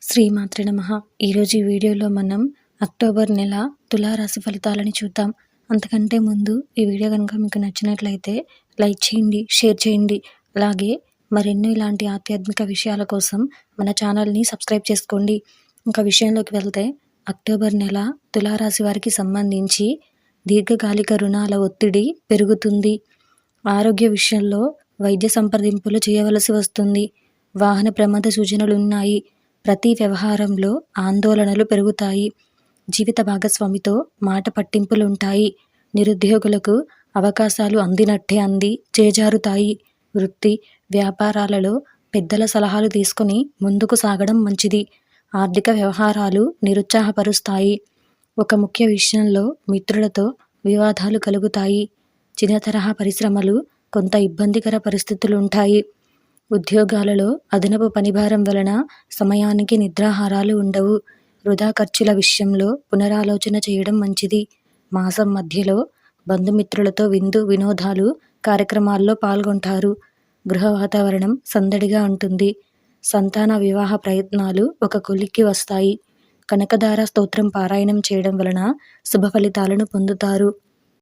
శ్రీమాత్రే నమః. ఈరోజు ఈ వీడియోలో మనం అక్టోబర్ నెల తులారాశి ఫలితాలని చూద్దాం. అంతకంటే ముందు ఈ వీడియో కనుక మీకు నచ్చినట్లయితే లైక్ చేయండి, షేర్ చేయండి. అలాగే మరెన్నో ఇలాంటి ఆధ్యాత్మిక విషయాల కోసం మన ఛానల్ని సబ్స్క్రైబ్ చేసుకోండి. ఇంకా విషయంలోకి వెళ్తే అక్టోబర్ నెల తులారాశి వారికి సంబంధించి దీర్ఘకాలిక రుణాల ఒత్తిడి పెరుగుతుంది. ఆరోగ్య విషయంలో వైద్య సంప్రదింపులు చేయవలసి వస్తుంది. వాహన ప్రమాద సూచనలు ఉన్నాయి. ప్రతి వ్యవహారంలో ఆందోళనలు పెరుగుతాయి. జీవిత భాగస్వామితో మాట పట్టింపులుంటాయి. నిరుద్యోగులకు అవకాశాలు అందినట్టే అంది చేజారుతాయి. వృత్తి వ్యాపారాలలో పెద్దల సలహాలు తీసుకుని ముందుకు సాగడం మంచిది. ఆర్థిక వ్యవహారాలు నిరుత్సాహపరుస్తాయి. ఒక ముఖ్య విషయంలో మిత్రులతో వివాదాలు కలుగుతాయి. చిన్న తరహా పరిశ్రమలు కొంత ఇబ్బందికర పరిస్థితులుంటాయి. ఉద్యోగాలలో అదనపు పనిభారం వలన సమయానికి నిద్రాహారాలు ఉండవు. వృధా ఖర్చుల విషయంలో పునరాలోచన చేయడం మంచిది. మాసం మధ్యలో బంధుమిత్రులతో విందు వినోదాలు కార్యక్రమాల్లో పాల్గొంటారు. గృహ వాతావరణం సందడిగా ఉంటుంది. సంతాన వివాహ ప్రయత్నాలు ఒక కొలిక్కి వస్తాయి. కనకదార స్తోత్రం పారాయణం చేయడం వలన శుభ ఫలితాలను పొందుతారు.